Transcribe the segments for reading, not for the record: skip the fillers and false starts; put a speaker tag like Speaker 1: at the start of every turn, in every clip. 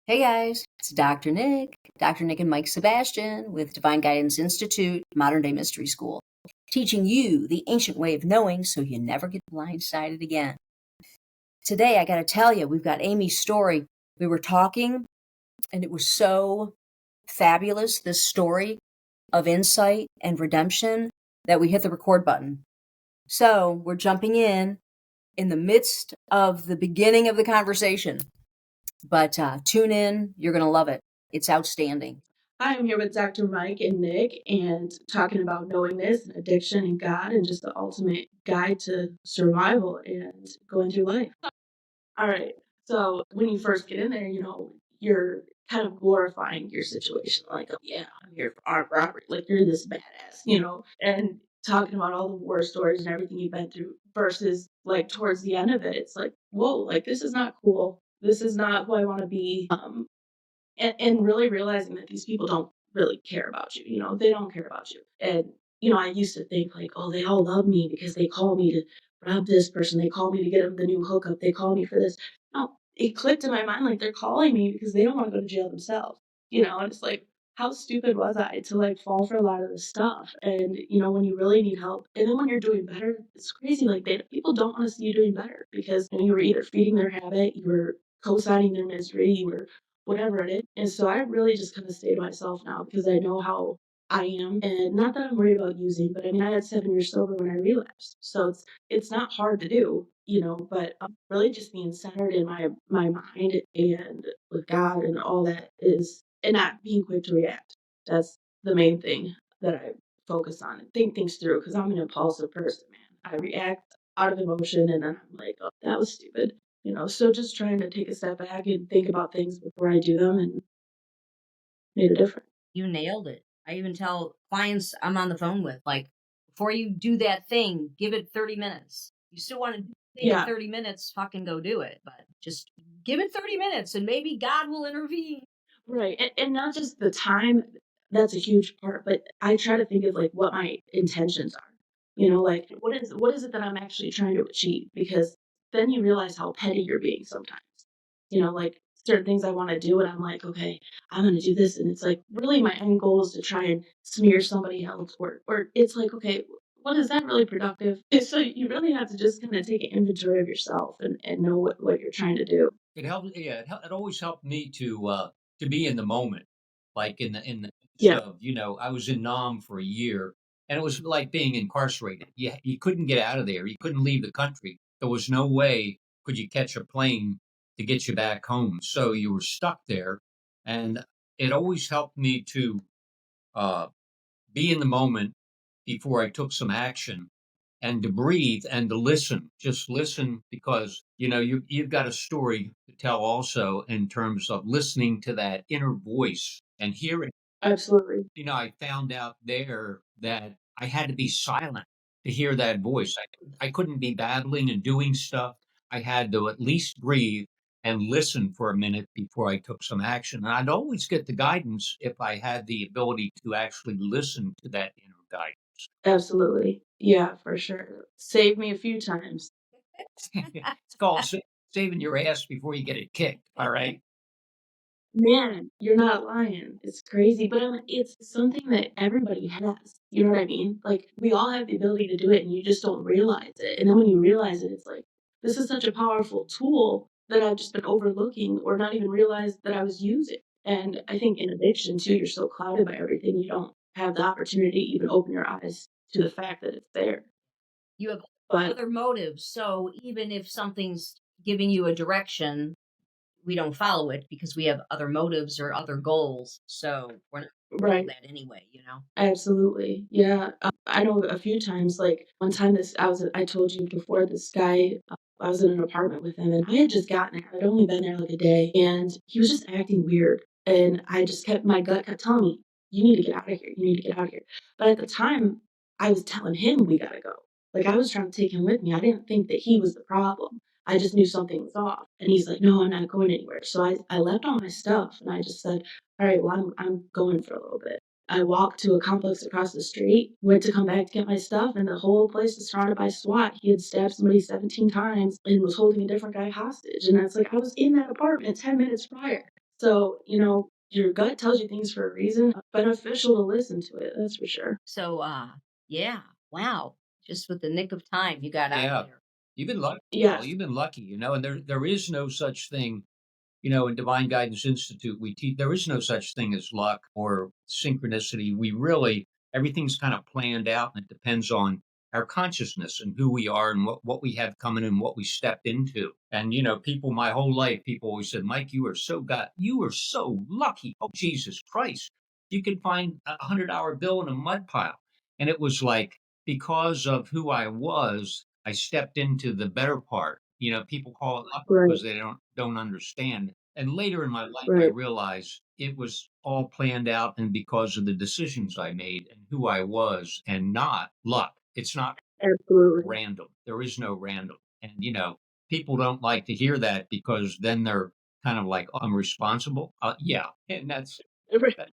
Speaker 1: Hey guys, it's Dr. Nick and Mike Sebastian with Divine Guidance Institute, Modern Day Mystery School, teaching you the ancient way of knowing so you never get blindsided again. Today, I got to tell you, we've got Amy's story. We were talking, and it was so fabulous, this story of insight and redemption, that we hit the record button. So, we're jumping in the midst of the beginning of the conversation. But tune in. You're going to love it. It's outstanding.
Speaker 2: Hi, I'm here with Dr. Mike and Nick and talking about knowingness and addiction and God and just the ultimate guide to survival and going through life. All right. So when you first get in there, you're kind of glorifying your situation. Like, oh, yeah, I'm here for armed robbery. Like, you're this badass, and talking about all the war stories and everything you've been through versus like towards the end of it, it's like, whoa, like this is not cool. This is not who I want to be. And really realizing that these people don't really care about you. They don't care about you. And I used to think like, oh, they all love me because they call me to rob this person. They call me to get them the new hookup. They call me for this. No, it clicked in my mind like they're calling me because they don't want to go to jail themselves. And it's like, how stupid was I to like fall for a lot of this stuff? And when you really need help, and then when you're doing better, it's crazy. Like people don't want to see you doing better because you were either feeding their habit, you were co-signing their misery, you were whatever it is. And so I really just kind of stay to myself now because I know how I am. And not that I'm worried about using, but I mean, I had 7 years sober when I relapsed. So it's not hard to do, but really just being centered in my mind and with God and all that is, and not being quick to react. That's the main thing that I focus on and think things through because I'm an impulsive person, man. I react out of emotion and then I'm like, oh, that was stupid. So just trying to take a step back and think about things before I do them and made a difference.
Speaker 1: You nailed it. I even tell clients I'm on the phone with, like, before you do that thing, give it 30 minutes. You still want to do the thing in 30 minutes, fucking go do it. But just give it 30 minutes and maybe God will intervene.
Speaker 2: Right. And not just the time, that's a huge part, but I try to think of like what my intentions are. Like what is it that I'm actually trying to achieve? Because then you realize how petty you're being sometimes. Like certain things I want to do and I'm like, okay, I'm gonna do this. And it's like really my end goal is to try and smear somebody else or it's like, okay, what is that really productive? So you really have to just kind of take an inventory of yourself and know what you're trying to do.
Speaker 3: It helped. Yeah, it always helped me to be in the moment, like in the
Speaker 2: Yeah.
Speaker 3: midst of I was in Nam for a year, and it was like being incarcerated. You couldn't get out of there. You couldn't leave the country. There was no way could you catch a plane to get you back home. So you were stuck there, and it always helped me to uh, be in the moment before I took some action and to breathe and to listen. Just listen because you've got a story to tell also in terms of listening to that inner voice and hearing.
Speaker 2: Absolutely.
Speaker 3: I found out there that I had to be silent to hear that voice. I couldn't be babbling and doing stuff. I had to at least breathe and listen for a minute before I took some action. And I'd always get the guidance if I had the ability to actually listen to that inner guidance.
Speaker 2: Absolutely. Yeah, for sure. Saved me a few times.
Speaker 3: It's called saving your ass before you get it kicked. All right.
Speaker 2: Man, you're not lying. It's crazy, but it's something that everybody has. You know what I mean? Like we all have the ability to do it, and you just don't realize it. And then when you realize it, it's like this is such a powerful tool that I've just been overlooking or not even realized that I was using. And I think in addiction too, you're so clouded by everything, you don't have the opportunity to even open your eyes to the fact that it's there.
Speaker 1: You have
Speaker 2: But
Speaker 1: other motives. So even if something's giving you a direction, we don't follow it because we have other motives or other goals. So we're not
Speaker 2: right.
Speaker 1: that anyway.
Speaker 2: Absolutely. Yeah. I know a few times, like one time I told you before, this guy, I was in an apartment with him and I had just gotten there. I'd only been there like a day and he was just acting weird. And my gut kept telling me, you need to get out of here. You need to get out of here. But at the time, I was telling him we gotta go. Like I was trying to take him with me. I didn't think that he was the problem. I just knew something was off. And he's like, no, I'm not going anywhere. So I left all my stuff and I just said, all right, well, I'm going for a little bit. I walked to a complex across the street, went to come back to get my stuff, and the whole place was surrounded by SWAT. He had stabbed somebody 17 times and was holding a different guy hostage. And it's like I was in that apartment 10 minutes prior. So, your gut tells you things for a reason. Beneficial to listen to it, that's for sure.
Speaker 1: So, yeah, wow. Just with the nick of time, you got out
Speaker 3: Yeah.
Speaker 1: of there.
Speaker 3: You've been lucky. Well,
Speaker 2: Yes.
Speaker 3: you've been lucky, and there is no such thing. In Divine Guidance Institute, we teach there is no such thing as luck or synchronicity. We really, everything's kind of planned out, and it depends on our consciousness and who we are and what we have coming and what we stepped into. And, people, my whole life, people always said, Mike, you are so lucky. Oh, Jesus Christ. You could find $100 bill in a mud pile. And it was like, because of who I was, I stepped into the better part. People call it luck
Speaker 2: Right,
Speaker 3: because they don't understand. And later in my life, I
Speaker 2: right.
Speaker 3: realized it was all planned out and because of the decisions I made and who I was, and not luck. It's not
Speaker 2: Absolutely.
Speaker 3: random. There is no random. And people don't like to hear that because then they're kind of like, oh, I'm responsible. Yeah, and that's
Speaker 2: Right.
Speaker 3: that.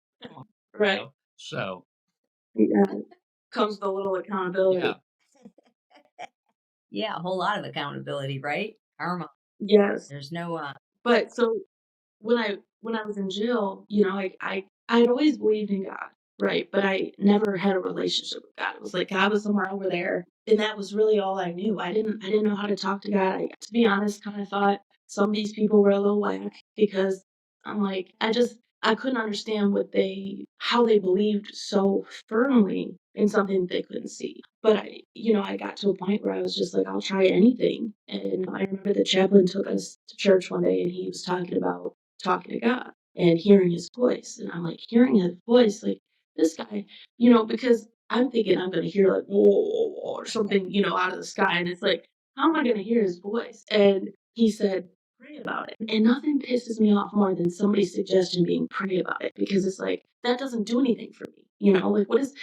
Speaker 2: Right.
Speaker 3: So
Speaker 2: Yeah. Comes the little accountability.
Speaker 3: yeah,
Speaker 1: Yeah, a whole lot of accountability, right? Karma.
Speaker 2: Yes.
Speaker 1: There's no
Speaker 2: But so when I was in jail, I had always believed in God, right? But I never had a relationship with God. It was like God was somewhere over there, and that was really all I knew. I didn't know how to talk to God. To be honest, kind of thought some of these people were a little whack because I'm like I couldn't understand how they believed so firmly in something they couldn't see. But I got to a point where I was just like, I'll try anything. And I remember the chaplain took us to church one day and he was talking about talking to God and hearing his voice. And I'm like, hearing his voice, like this guy, because I'm thinking I'm going to hear like, whoa, or something, out of the sky. And it's like, how am I going to hear his voice? And he said, pray about it. And nothing pisses me off more than somebody's suggestion being pray about it because it's like, that doesn't do anything for me. Like what is,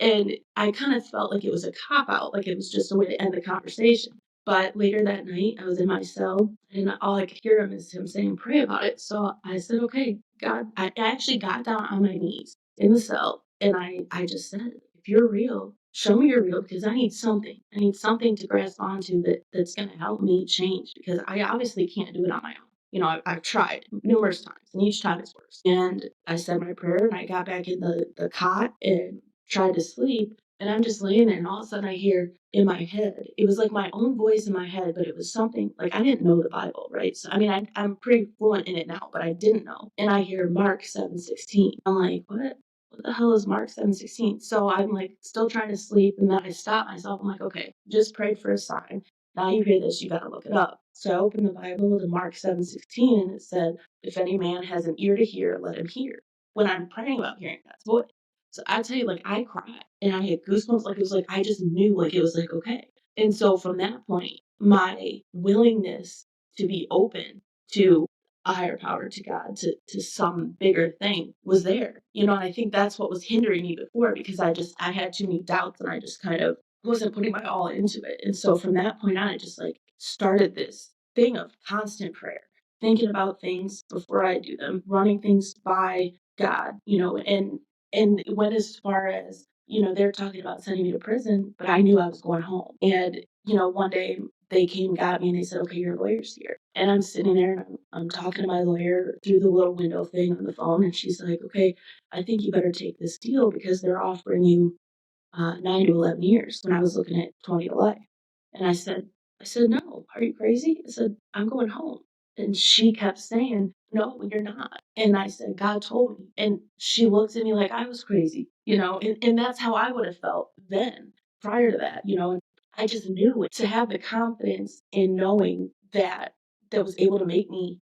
Speaker 2: and I kind of felt like it was a cop out, like it was just a way to end the conversation. But later that night, I was in my cell, and all I could hear him is him saying, pray about it. So I said, okay, God, I actually got down on my knees in the cell, and I just said, if you're real, show me you're real because I need something. I need something to grasp onto that's going to help me change because I obviously can't do it on my own. I've tried numerous times, and each time it's worse. And I said my prayer, and I got back in the cot and tried to sleep. And I'm just laying there, and all of a sudden I hear in my head, it was like my own voice in my head, but it was something like I didn't know the Bible, right? So, I mean, I'm pretty fluent in it now, but I didn't know. And I hear Mark 7:16. I'm like, what? What the hell is Mark 7:16? So I'm like still trying to sleep, and then I stop myself. I'm like, okay, just prayed for a sign. Now you hear this, you gotta look it up. So I opened the Bible to Mark 7:16, and it said, if any man has an ear to hear, let him hear. When I'm praying about hearing God's voice. So I tell you, like I cried and I had goosebumps. Like it was like I just knew, like it was like okay. And so from that point, my willingness to be open to a higher power, to God, to some bigger thing was there. And I think that's what was hindering me before because I had too many doubts and I just kind of wasn't putting my all into it. And so from that point on, I just like started this thing of constant prayer, thinking about things before I do them, running things by God, and it went as far as, they're talking about sending me to prison, but I knew I was going home. And, one day they came, got me, and they said, okay, your lawyer's here. And I'm sitting there and I'm talking to my lawyer through the little window thing on the phone. And she's like, okay, I think you better take this deal because they're offering you 9 to 11 years when I was looking at 20 to life. And I said, no, are you crazy? I said, I'm going home. And she kept saying, no, you're not. And I said, God told me. And she looked at me like I was crazy, and that's how I would have felt then prior to that, and I just knew it to have the confidence in knowing that was able to make me,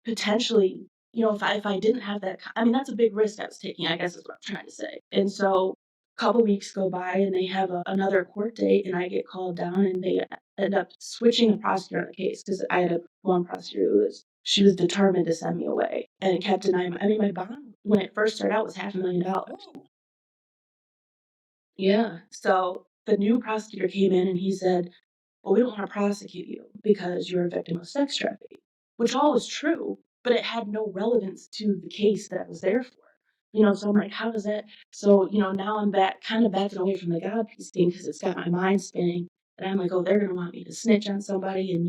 Speaker 2: potentially, if I didn't have that, I mean, that's a big risk I was taking, I guess is what I'm trying to say. And so couple weeks go by and they have another court date and I get called down and they end up switching the prosecutor on the case because I had one prosecutor she was determined to send me away and kept denying. I mean, my bond when it first started out was $500,000. Yeah. So the new prosecutor came in and he said, well, we don't want to prosecute you because you're a victim of sex trafficking, which all was true, but it had no relevance to the case that I was there for. So I'm like, how does that? So, now I'm back, kind of backing away from the God piece thing because it's got my mind spinning. And I'm like, oh, they're going to want me to snitch on somebody. And,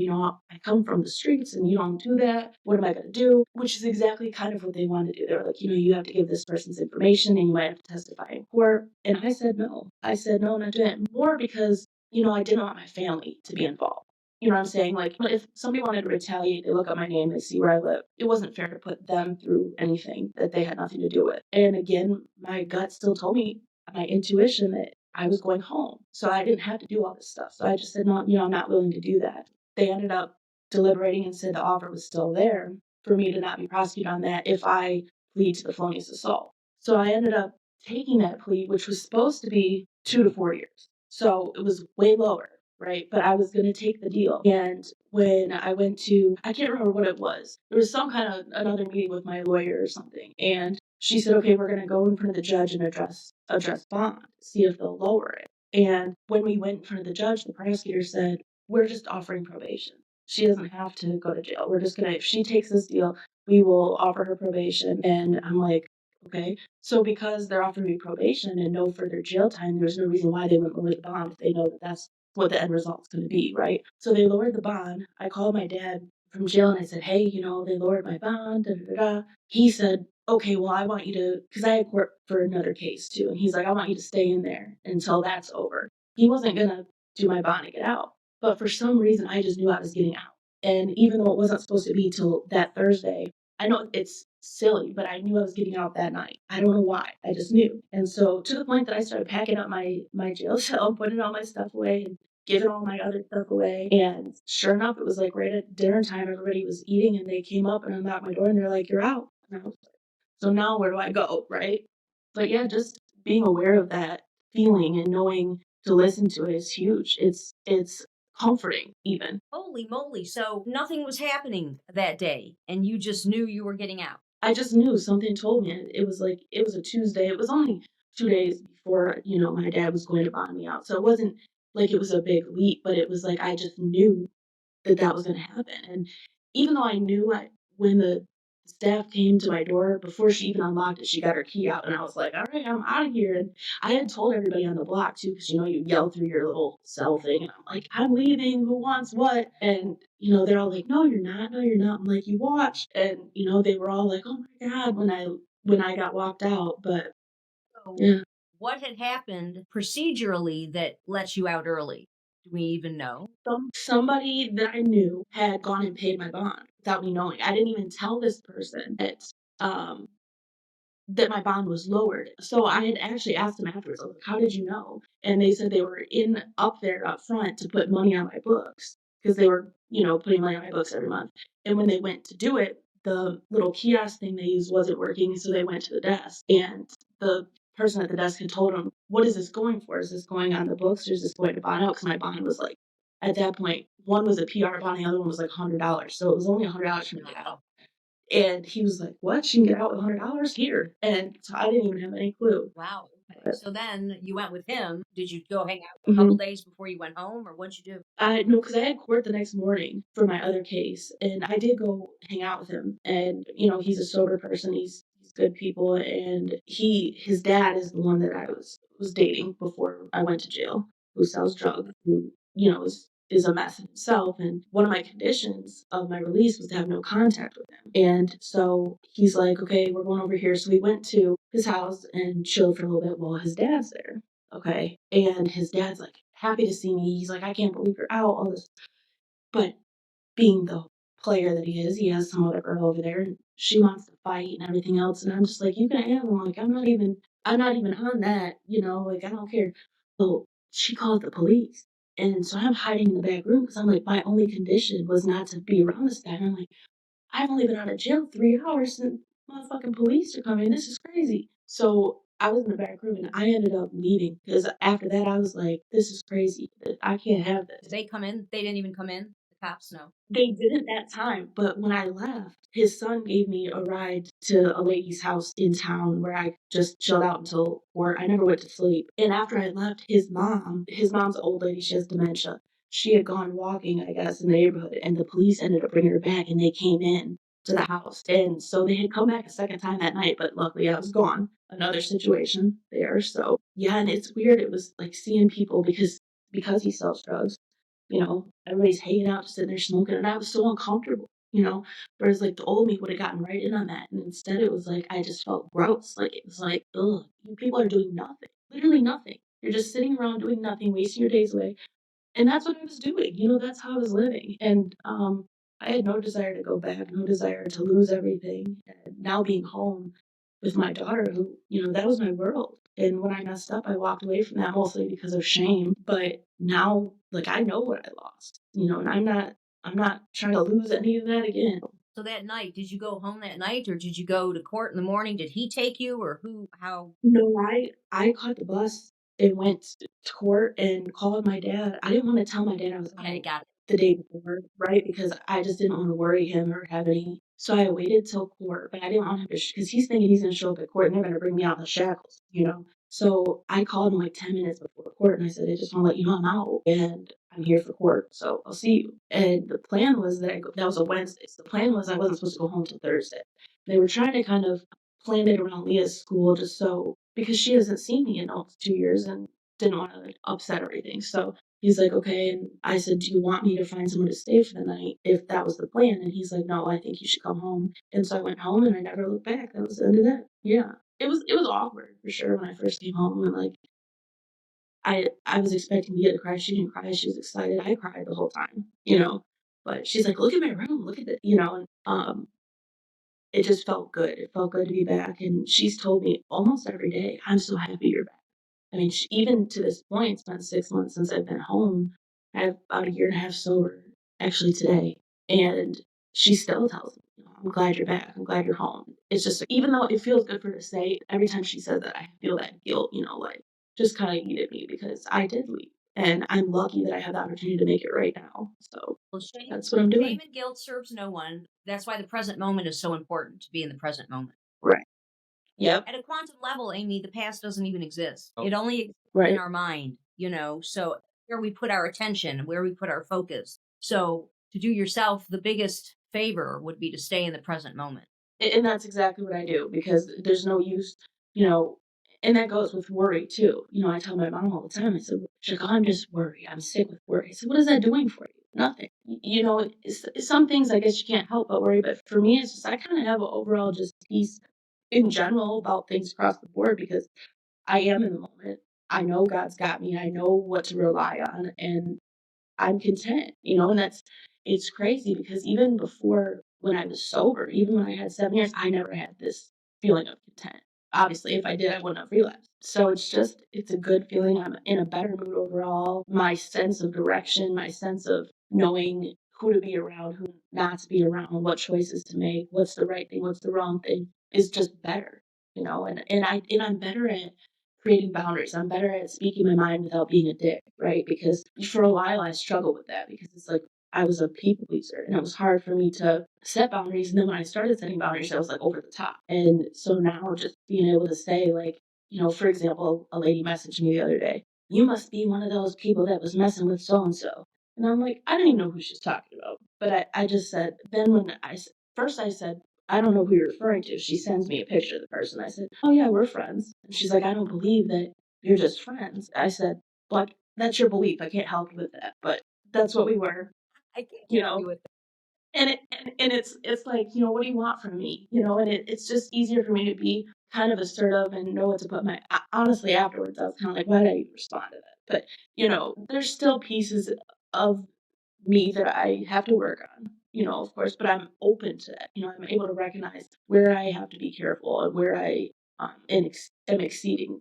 Speaker 2: I come from the streets and you don't do that. What am I going to do? Which is exactly kind of what they want to do. They're like, you have to give this person's information and you might have to testify in court. And I said, no. I said, no, I'm not doing it. More because, I didn't want my family to be involved. You know what I'm saying? Like, but if somebody wanted to retaliate, they look at my name, they see where I live. It wasn't fair to put them through anything that they had nothing to do with. And again, my gut still told me, my intuition, that I was going home. So I didn't have to do all this stuff. So I just said, no, I'm not willing to do that. They ended up deliberating and said the offer was still there for me to not be prosecuted on that if I plead to the felonious assault. So I ended up taking that plea, which was supposed to be 2 to 4 years. So it was way lower, right? But I was going to take the deal. And when I went to, I can't remember what it was. There was some kind of another meeting with my lawyer or something. And she said, okay, we're going to go in front of the judge and address bond, see if they'll lower it. And when we went in front of the judge, the prosecutor said, we're just offering probation. She doesn't have to go to jail. We're just going to, if she takes this deal, we will offer her probation. And I'm like, okay. So because they're offering me probation and no further jail time, there's no reason why they wouldn't lower the bond if they know that that's what the end result's going to be, right? So they lowered the bond. I called my dad from jail and I said, hey, they lowered my bond. Da, da, da, da. He said, okay, well, I want you to, because I had court for another case too. And he's like, I want you to stay in there until that's over. He wasn't going to do my bond and get out. But for some reason, I just knew I was getting out. And even though it wasn't supposed to be till that Thursday, I know it's silly, but I knew I was getting out that night. I don't know why. I just knew. And so to the point that I started packing up my jail cell, putting all my stuff away and giving all my other stuff away. And sure enough, it was like right at dinner time, everybody was eating and they came up and unlocked my door and they're like, you're out. And I was like, so now where do I go, right? But yeah, just being aware of that feeling and knowing to listen to it is huge. It's comforting even.
Speaker 1: Holy moly. So nothing was happening that day and you just knew you were getting out.
Speaker 2: I just knew something told me. It was a Tuesday. It was only 2 days before, my dad was going to bond me out. So it wasn't like it was a big leap, but it was like I just knew that was going to happen. And even though I knew when the staff came to my door, before she even unlocked it, she got her key out. And I was like, all right, I'm out of here. And I had told everybody on the block too, because, you yell through your little cell thing. And I'm like, I'm leaving. Who wants what? And, they're all like, no, you're not. No, you're not. I'm like, you watch. And, they were all like, oh my God, when I got walked out. But yeah.
Speaker 1: What had happened procedurally that let you out early? Do we even know?
Speaker 2: Somebody that I knew had gone and paid my bond without me knowing. I didn't even tell this person that my bond was lowered. So I had actually asked them afterwards, I was like, how did you know? And they said they were up there up front to put money on my books because they were, putting money on my books every month. And when they went to do it, the little kiosk thing they used wasn't working. So they went to the desk and the person at the desk had told them, what is this going for? Is this going on the books or is this going to bond out? Because my bond was like, at that point, one was a PR bond, the other one was like $100. So it was only $100 for me to get out. And he was like, what? She can get out with $100 here. And so I didn't even have any clue.
Speaker 1: Wow. Okay. So then you went with him. Did you go hang out for a couple days before you went home, or what'd you do?
Speaker 2: No, because I had court the next morning for my other case, and I did go hang out with him. And he's a sober person. He's good people, and his dad is the one that I was dating before I went to jail, who sells drugs, who is a mess himself. And one of my conditions of my release was to have no contact with him. And so he's like, okay, we're going over here. So we went to his house and chilled for a little bit while his dad's there. Okay. And his dad's like happy to see me. He's like, I can't believe you're out, all this. But being the player that he is, he has some other girl over there and she wants to fight and everything else. And I'm just like, you can have him. Like, I'm not even on that, like, I don't care. So she called the police. And so I'm hiding in the back room because I'm like, my only condition was not to be around this guy. And I'm like, I've only been out of jail 3 hours and motherfucking police are coming. This is crazy. So I was in the back room and I ended up leaving because after that I was like, this is crazy. I can't have this.
Speaker 1: Did they come in? They didn't even come in? The cops? No.
Speaker 2: They didn't that time, but when I left, his son gave me a ride to a lady's house in town where I just chilled out until, or I never went to sleep. And after I left, his mom's an old lady, she has dementia. She had gone walking, I guess, in the neighborhood, and the police ended up bringing her back, and they came in to the house. And so they had come back a second time that night, but luckily I was gone. Another situation there. So yeah, and it's weird. It was like seeing people because because he sells drugs, everybody's hanging out, just sitting there smoking, and I was so uncomfortable, whereas like the old me would have gotten right in on that, and instead it was like I just felt gross. Like it was like, ugh, you people are doing nothing, literally nothing. You're just sitting around doing nothing, wasting your days away. And that's what I was doing, that's how I was living, and, I had no desire to go back, no desire to lose everything, and now being home with my daughter who, that was my world, and when I messed up, I walked away from that mostly because of shame, but now, like, I know what I lost, and I'm not trying to lose any of that again.
Speaker 1: So that night, did you go home that night or did you go to court in the morning? Did he take you or who, how?
Speaker 2: No, I caught the bus and went to court and called my dad. I didn't wanna tell my dad I was
Speaker 1: Okay,
Speaker 2: out
Speaker 1: got it.
Speaker 2: the day before, right? Because I just didn't wanna worry him or have any so I waited till court, but I didn't want him to because he's thinking he's gonna show up at court and they're gonna bring me out of the shackles. So I called him like 10 minutes before court and I said, "I just wanna let you know I'm out and I'm here for court, so I'll see you." And the plan was that was a Wednesday. So the plan was I wasn't supposed to go home till Thursday. They were trying to kind of planned it around Leah's school just so because she hasn't seen me in almost 2 years and didn't want to upset or anything. So he's like, okay. And I said, do you want me to find someone to stay for the night if that was the plan? And he's like, no, I think you should come home. And so I went home and I never looked back. That was the end of that. Yeah. It was awkward for sure when I first came home and like I was expecting Leah to cry. She didn't cry. She was excited. I cried the whole time. But she's like, look at my room, look at it. And it just felt good. It felt good to be back, and she's told me almost every day, "I'm so happy you're back." I mean, even to this point, it's been 6 months since I've been home. I have about a year and a half sober, actually today, and she still tells me, "I'm glad you're back. I'm glad you're home." It's just even though it feels good for her to say, every time she says that, I feel that guilt, like just kind of eat at me because I did leave, and I'm lucky that I have the opportunity to make it right now. So
Speaker 1: Well, shame,
Speaker 2: that's what I'm doing.
Speaker 1: shame and guilt serves no one. That's why the present moment is so important to be in the present moment.
Speaker 2: Right. Yep.
Speaker 1: At a quantum level, Amy, the past doesn't even exist.
Speaker 3: Oh.
Speaker 1: It only exists in
Speaker 2: Right.
Speaker 1: our mind, so where we put our attention, where we put our focus. So to do yourself the biggest favor would be to stay in the present moment.
Speaker 2: And that's exactly what I do because there's no use, you know, and that goes with worry too. I tell my mom all the time, I said, she's like, "Oh, I'm just worried. I'm sick with worry." I said, "What is that doing for you?" Nothing. Some things I guess you can't help but worry, but for me, it's just I kind of have an overall just peace in general about things across the board because I am in the moment. I know God's got me. I know what to rely on, and I'm content, and it's crazy because even before when I was sober, even when I had 7 years, I never had this feeling of content. Obviously, if I did, I wouldn't have relapsed. So it's a good feeling. I'm in a better mood overall. My sense of direction, my sense of knowing who to be around, who not to be around, what choices to make, what's the right thing, what's the wrong thing, is just better, and I'm better at creating boundaries. I'm better at speaking my mind without being a dick, right? Because for a while I struggled with that because it's like I was a people pleaser and it was hard for me to set boundaries. And then when I started setting boundaries, I was like over the top. And so now just being able to say, like, for example, a lady messaged me the other day, "You must be one of those people that was messing with so and so." And I'm like, I don't even know who she's talking about. But I just said, then first I said, "I don't know who you're referring to." She sends me a picture of the person. I said, "Oh yeah, we're friends." And she's like, "I don't believe that you're just friends." I said, "Well, that's your belief. I can't help you with that, but that's what we were."
Speaker 1: I can't
Speaker 2: You
Speaker 1: help
Speaker 2: know,
Speaker 1: you with
Speaker 2: and it's like, what do you want from me? And it's just easier for me to be kind of assertive and know what to put honestly afterwards I was kind of like, why did I even respond to that? But there's still pieces of me that I have to work on, of course, but I'm open to that. I'm able to recognize where I have to be careful and where I am exceeding.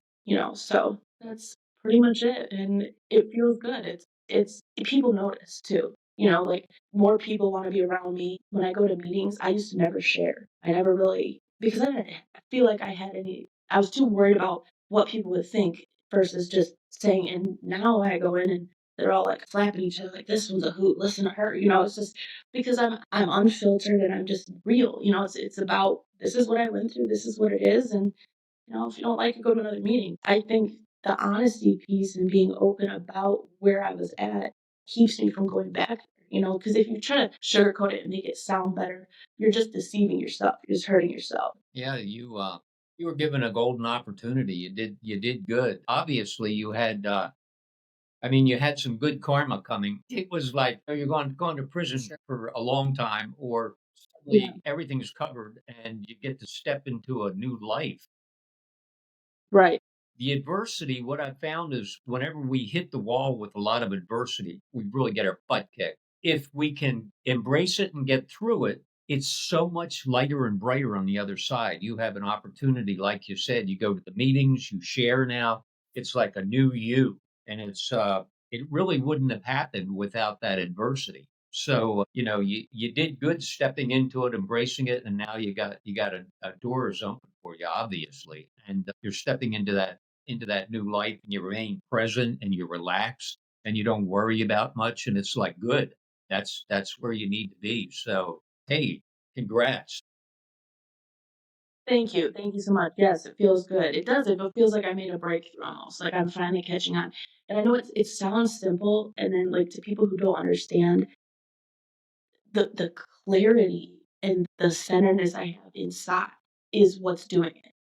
Speaker 2: So that's pretty much it. And it feels good. It's people notice too. Like more people want to be around me. When I go to meetings, I used to never share. I never really, because I feel like I was too worried about what people would think versus just saying, and now I go in and they're all like slapping each other like this one's a hoot, listen to her. It's just because I'm unfiltered and I'm just real. It's about this is what I went through, this is what it is, and if you don't like it, go to another meeting. I think the honesty piece and being open about where I was at keeps me from going back. Because if you try to sugarcoat it and make it sound better, you're just deceiving yourself. You're just hurting yourself.
Speaker 3: Yeah, you were given a golden opportunity. You did good. Obviously, you had I mean, you had some good karma coming. It was like you're going to prison
Speaker 1: Sure.
Speaker 3: for a long time, or
Speaker 2: Yeah.
Speaker 3: suddenly everything's covered and you get to step into a new life.
Speaker 2: Right.
Speaker 3: The adversity, what I found is whenever we hit the wall with a lot of adversity, we really get our butt kicked. If we can embrace it and get through it, it's so much lighter and brighter on the other side. You have an opportunity, like you said, you go to the meetings, you share now. It's like a new you. And it really wouldn't have happened without that adversity. So, you did good stepping into it, embracing it, and now you got a door is open for you, obviously. And you're stepping into that new life and you remain present and you relax and you don't worry about much and it's like good. That's where you need to be. So hey, congrats.
Speaker 2: Thank you. Thank you so much. Yes, it feels good. It does. It feels like I made a breakthrough almost. Like I'm finally catching on. And I know it sounds simple, and then like to people who don't understand, the clarity and the centeredness I have inside is what's doing it.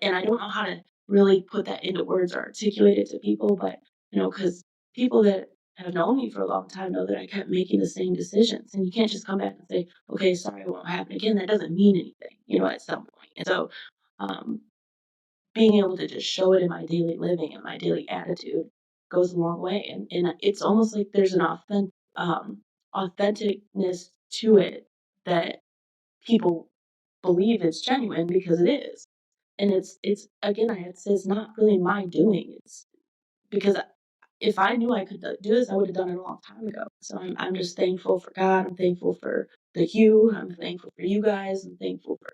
Speaker 2: And I don't know how to really put that into words or articulate it to people, but because people that have known me for a long time know that I kept making the same decisions. And you can't just come back and say, okay, sorry, it won't happen again. That doesn't mean anything, at some point. And so um, being able to just show it in my daily living and my daily attitude goes a long way. And it's almost like there's an authenticness to it that people believe is genuine because it is. And it's again, I had to say it's not really my doing. It's because if I knew I could do this, I would have done it a long time ago. So I'm just thankful for God. I'm thankful for the Hugh. I'm thankful for you guys. I'm thankful for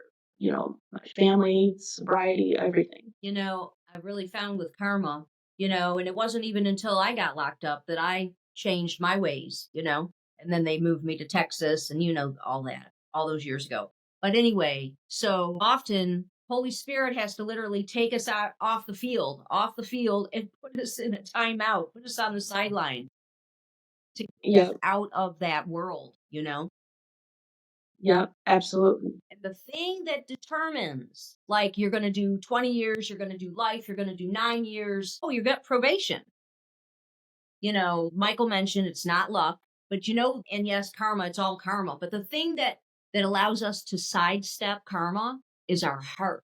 Speaker 2: my family, sobriety, everything.
Speaker 1: I really found with karma, and it wasn't even until I got locked up that I changed my ways, and then they moved me to Texas and, all that, all those years ago. But anyway, so often Holy Spirit has to literally take us out off the field and put us in a timeout, put us on the sideline to get us
Speaker 2: Yep,
Speaker 1: out of that world.
Speaker 2: yep, absolutely.
Speaker 1: And the thing that determines, like, you're going to do 20 years, you're going to do life, you're going to do 9 years. Oh, you got probation. Michael mentioned it's not luck, but and yes, karma, it's all karma. But the thing that allows us to sidestep karma is our heart.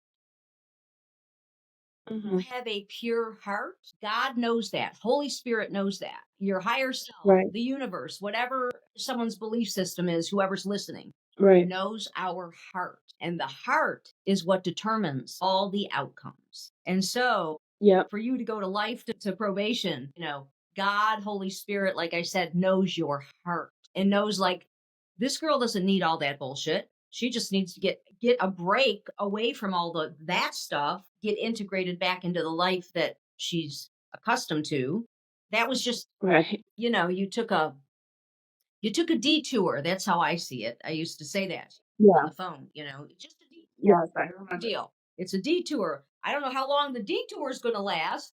Speaker 1: You
Speaker 2: Hmm.
Speaker 1: have a pure heart. God knows that. Holy Spirit knows that. Your higher self,
Speaker 2: Right,
Speaker 1: the universe, whatever someone's belief system is, whoever's listening,
Speaker 2: right.
Speaker 1: knows our heart. And the heart is what determines all the outcomes. And so
Speaker 2: Yep,
Speaker 1: for you to go to life to probation, God, Holy Spirit, like I said, knows your heart and knows, like, this girl doesn't need all that bullshit. She just needs to get a break away from all that stuff, get integrated back into the life that she's accustomed to. That was just,
Speaker 2: right.
Speaker 1: you took a detour. That's how I see it. I used to say that on
Speaker 2: Yeah,
Speaker 1: the phone, just a detour
Speaker 2: yes, I remember.
Speaker 1: deal. It's a detour. I don't know how long the detour is going to last.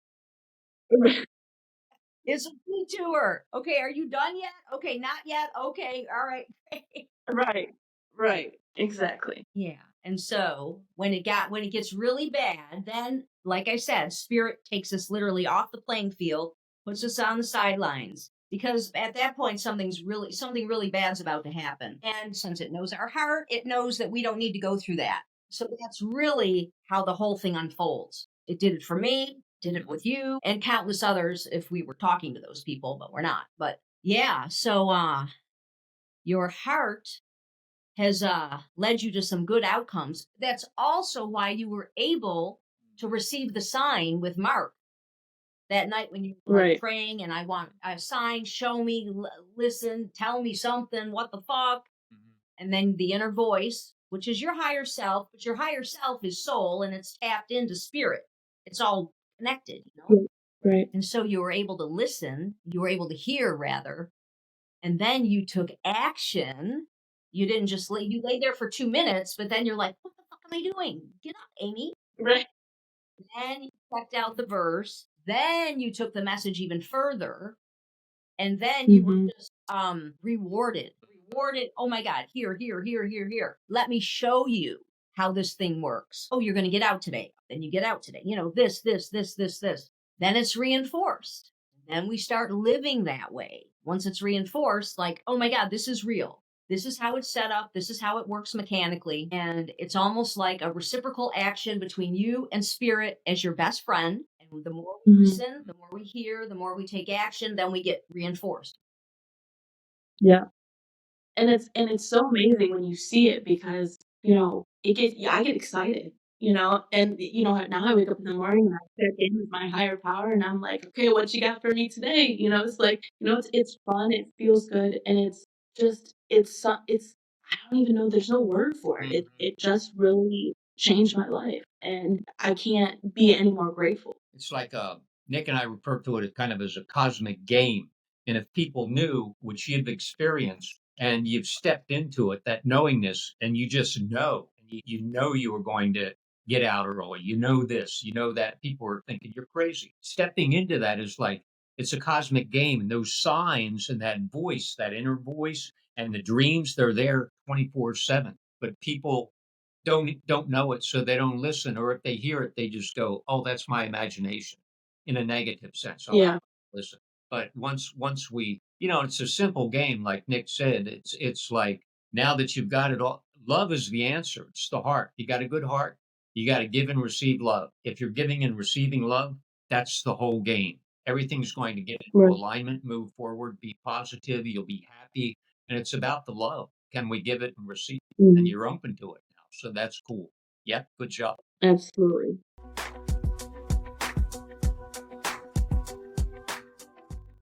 Speaker 1: It's a detour. Okay, are you done yet? Okay, not yet. Okay, all right.
Speaker 2: Right, right, exactly.
Speaker 1: Yeah. And so when it gets really bad, then, like I said, spirit takes us literally off the playing field, puts us on the sidelines. Because at that point something really bad's about to happen. And since it knows our heart, it knows that we don't need to go through that. So that's really how the whole thing unfolds. It did it for me, did it with you, and countless others if we were talking to those people, but we're not. But yeah, so your heart has led you to some good outcomes. That's also why you were able to receive the sign with Mark that night when you were like
Speaker 2: Right,
Speaker 1: praying, and I want a sign, show me, listen, tell me something, what the fuck?
Speaker 3: Mhm.
Speaker 1: And then the inner voice, which is your higher self, but your higher self is soul and it's tapped into spirit. It's all connected.
Speaker 2: right, right.
Speaker 1: And so you were able to listen, you were able to hear rather, and then you took action. You didn't just you lay there for 2 minutes, but then you're like, what the fuck am I doing? Get up, Amy.
Speaker 2: Right.
Speaker 1: Then you checked out the verse. Then you took the message even further. And then you were
Speaker 2: Mhm.
Speaker 1: just rewarded. Rewarded. Oh my God, here, here, here, here, here. Let me show you how this thing works. Oh, you're gonna get out today. Then you get out today. This, this, this, this, this. Then it's reinforced. and we start living that way. Once it's reinforced, like, oh my God, this is real. This is how it's set up. This is how it works mechanically. And it's almost like a reciprocal action between you and spirit as your best friend. And the more we listen, the more we hear, the more we take action, then we get reinforced.
Speaker 2: Yeah. And it's so amazing when you see it because, I get excited, and, now I wake up in the morning and I check in with my higher power and I'm like, "Okay, what you got for me today?" It's like, it's fun, it feels good, and it's just it's I don't even know, there's no word for it. It just really changed my life, and I can't be any more grateful.
Speaker 3: It's like Nick and I refer to it as kind of as a cosmic game. And if people knew what you've experienced and you've stepped into it, that knowingness, and you just know, you know you were going to get out early, you know this, you know that, people are thinking you're crazy. Stepping into that is like it's a cosmic game, and those signs and that voice, that inner voice, and the dreams, they're there 24/7. But people don't know it, so they don't listen, or if they hear it, they just go, "Oh, that's my imagination," in a negative sense. Oh, I
Speaker 2: Yeah.
Speaker 3: don't listen. But once we, it's a simple game, like Nick said. It's like now that you've got it all, love is the answer. It's the heart. You got a good heart. You got to give and receive love. If you're giving and receiving love, that's the whole game. Everything's going to get into
Speaker 2: Right.
Speaker 3: alignment, move forward, be positive. You'll be happy, and it's about the love. Can we give it and receive it? And
Speaker 2: Mhm.
Speaker 3: you're open to it now. So that's cool. Yep, good job.
Speaker 2: Absolutely.